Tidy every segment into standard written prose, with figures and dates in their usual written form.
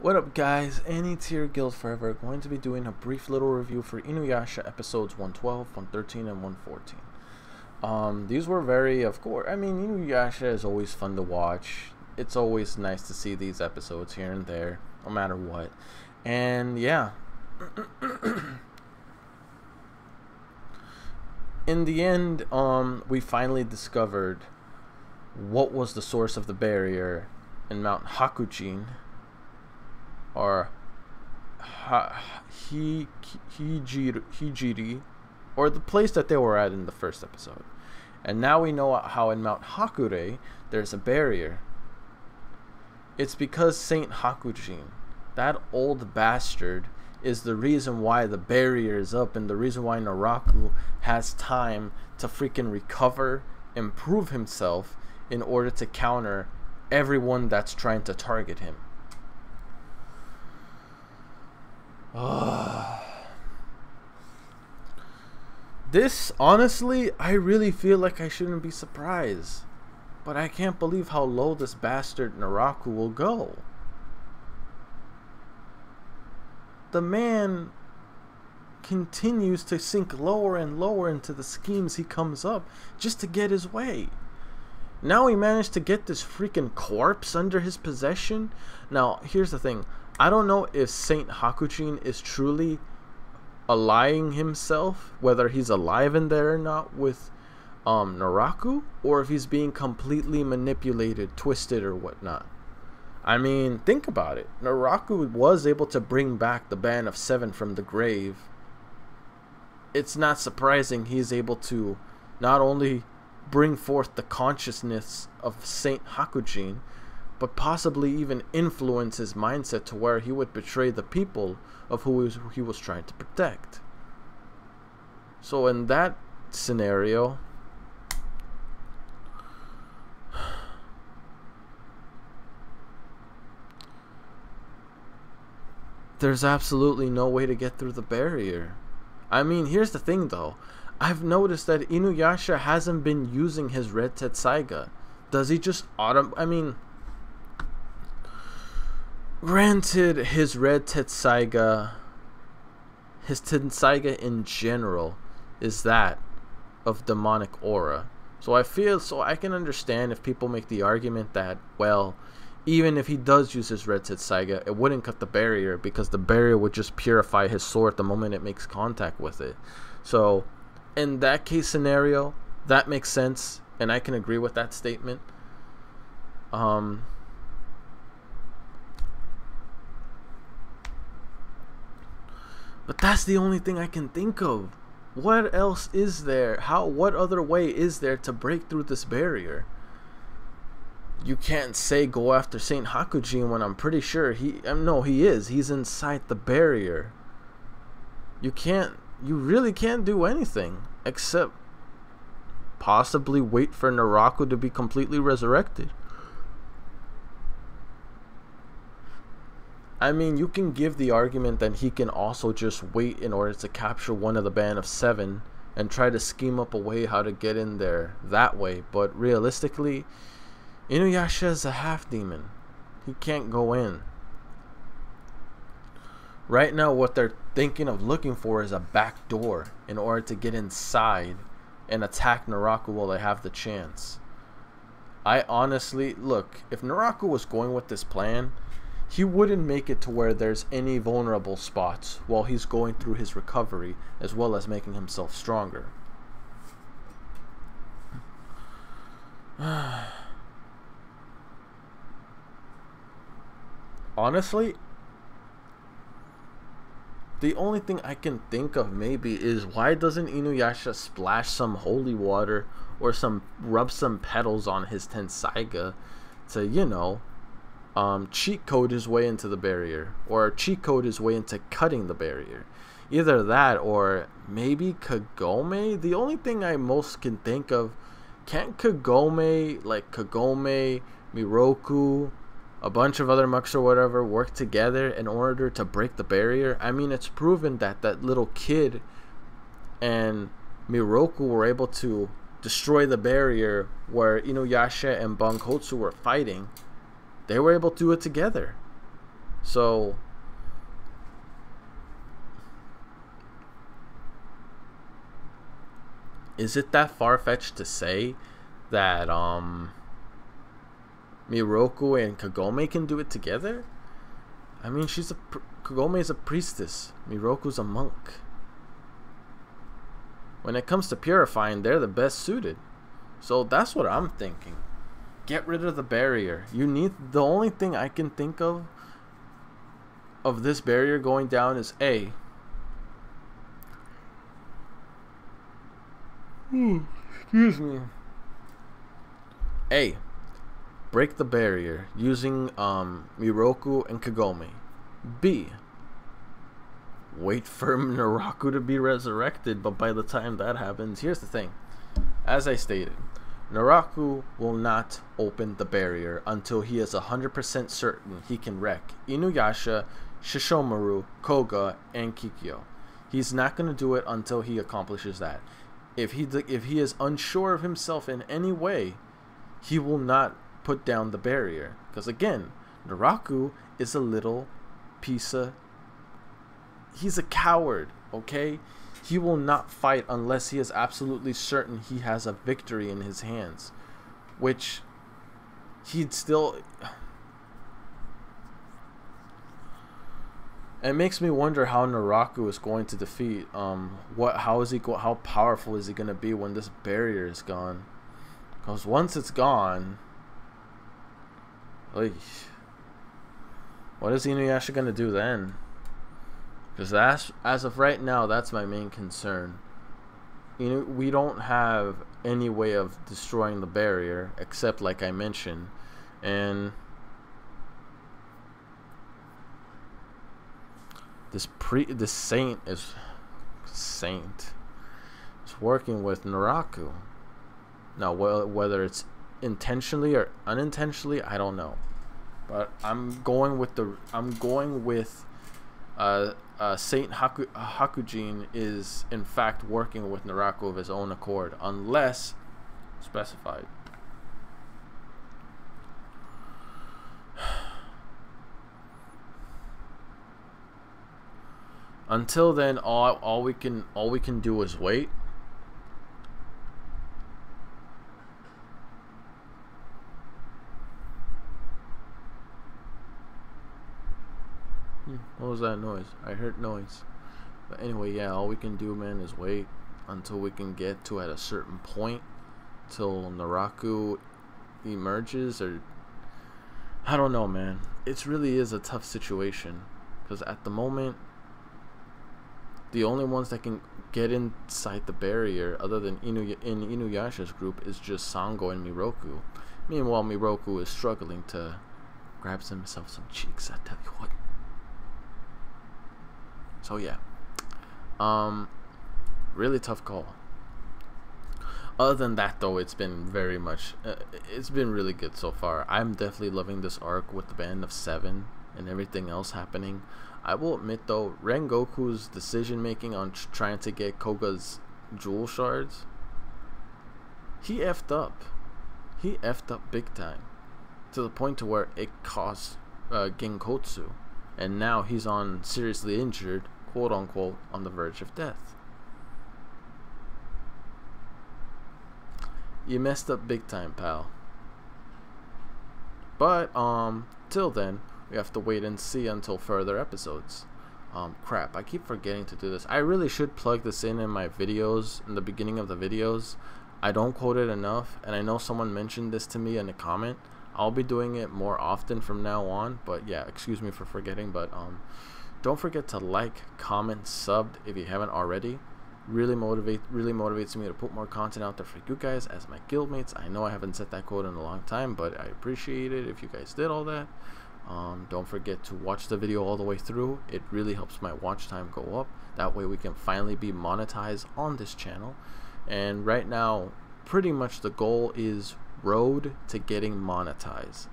What up, guys? Any Tier Guild Forever going to be doing a brief little review for Inuyasha episodes 112, 113, and 114. These were very, of course, I mean, Inuyasha is always fun to watch. It's always nice to see these episodes here and there, no matter what. And yeah. In the end, we finally discovered what was the source of the barrier in Mount Hakujin, or Hijiri, or the place that they were at in the first episode. And now we know how in Mount Hakure there's a barrier. It's because Saint Hakujin, that old bastard, is the reason why the barrier is up, and the reason why Naraku has time to freaking recover, improve himself in order to counter everyone that's trying to target him. This, honestly, I really feel like I shouldn't be surprised, but I can't believe how low this bastard Naraku will go. The man continues to sink lower and lower into the schemes he comes up just to get his way. Now he managed to get this freaking corpse under his possession. Now, here's the thing. I don't know if Saint Hakujin is truly allying himself, whether he's alive in there or not with Naraku, or if he's being completely manipulated, twisted, or whatnot. I mean, think about it. Naraku was able to bring back the Band of Seven from the grave. It's not surprising he's able to not only bring forth the consciousness of Saint Hakujin, but possibly even influence his mindset to where he would betray the people of who he was trying to protect. So in that scenario, there's absolutely no way to get through the barrier. I mean, here's the thing though. I've noticed that Inuyasha hasn't been using his Red Tetsaiga. Does he just I mean, granted, his Red Tetsaiga, his Tetsaiga in general, is that of demonic aura. So I can understand if people make the argument that, well, even if he does use his Red Tetsaiga, it wouldn't cut the barrier because the barrier would just purify his sword the moment it makes contact with it. So in that case scenario, that makes sense, and I can agree with that statement. But that's the only thing I can think of. What else is there? What other way is there to break through this barrier? You can't say go after Saint Hakujin when I'm pretty sure he's inside the barrier. You really can't do anything except possibly wait for Naraku to be completely resurrected. I mean, you can give the argument that he can also just wait in order to capture one of the Band of Seven and try to scheme up a way how to get in there that way, but realistically, Inuyasha is a half-demon. He can't go in. Right now, what they're thinking of looking for is a back door in order to get inside and attack Naraku while they have the chance. I honestly, look, if Naraku was going with this plan, he wouldn't make it to where there's any vulnerable spots while he's going through his recovery, as well as making himself stronger. Honestly, the only thing I can think of maybe is, why doesn't Inuyasha splash some holy water or rub some petals on his Tensaiga to, you know, cheat code his way into the barrier, or cheat code his way into cutting the barrier. Either that, or maybe Kagome. The only thing I most can think of, can't Kagome, like Kagome, Miroku, a bunch of other mucks or whatever, work together in order to break the barrier? I mean, it's proven that that little kid and Miroku were able to destroy the barrier where Inuyasha and Bankotsu were fighting. They were able to do it together. So is it that far-fetched to say that Miroku and Kagome can do it together? I mean, Kagome is a priestess, Miroku's a monk. When it comes to purifying, they're the best suited. So that's what I'm thinking. Get rid of the barrier. The only thing I can think of this barrier going down is excuse me. Break the barrier using Miroku and Kagome. B, wait for Naraku to be resurrected, but by the time that happens, here's the thing. As I stated, Naraku will not open the barrier until he is 100% certain he can wreck Inuyasha, Shishomaru, Koga, and Kikyo. He's not going to do it until he accomplishes that. If he is unsure of himself in any way, he will not put down the barrier. Because again, Naraku is a little piece of... He's a coward, okay? He will not fight unless he is absolutely certain he has a victory in his hands. Which he'd still... It makes me wonder how Naraku is going to defeat how powerful is he going to be when this barrier is gone? Because once it's gone, what is Inuyasha going to do then? Because as of right now, that's my main concern. We don't have any way of destroying the barrier, except like I mentioned. And this saint is working with Naraku. Now, whether it's intentionally or unintentionally, I don't know. But I'm going with Saint Hakujin is in fact working with Naraku of his own accord, unless specified. Until then, all we can do is wait. What was that noise? I heard noise. But anyway, yeah, all we can do, man, is wait until we can get to at a certain point, till Naraku emerges, or I don't know, man. It really is a tough situation, because at the moment, the only ones that can get inside the barrier, other than Inuyasha's group, is just Sango and Miroku. Meanwhile, Miroku is struggling to grab himself some cheeks, I tell you what. So yeah, really tough call. Other than that, though, it's been it's been really good so far. I'm definitely loving this arc with the band of 7 and everything else happening. I will admit, though, Rengoku's decision making on trying to get Koga's jewel shards, he effed up. He effed up big time, to the point to where it cost Genkotsu. And now he's seriously injured, quote unquote, on the verge of death. You messed up big time, pal. But till then, we have to wait and see until further episodes. Crap, I keep forgetting to do this. I really should plug this in my videos, in the beginning of the videos. I don't quote it enough, and I know someone mentioned this to me in a comment. I'll be doing it more often from now on, but yeah, excuse me for forgetting. But don't forget to like, comment, sub if you haven't already. Really motivates me to put more content out there for you guys as my guildmates. I know I haven't set that quote in a long time, but I appreciate it if you guys did all that. Don't forget to watch the video all the way through. It really helps my watch time go up. That way we can finally be monetized on this channel. And right now, pretty much the goal is road to getting monetized.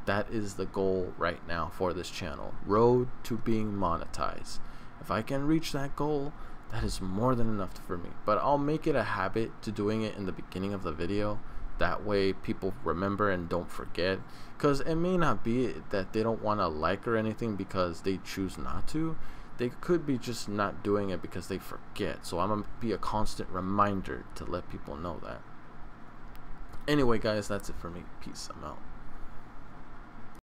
That is the goal right now for this channel. Road to being monetized. If I can reach that goal, that is more than enough for me. But I'll make it a habit to doing it in the beginning of the video, That way people remember and don't forget. Because it may not be that they don't want to like or anything because they choose not to. They could be just not doing it because they forget. So I'm going to be a constant reminder to let people know that. Anyway, guys, that's it for me. Peace. I'm out.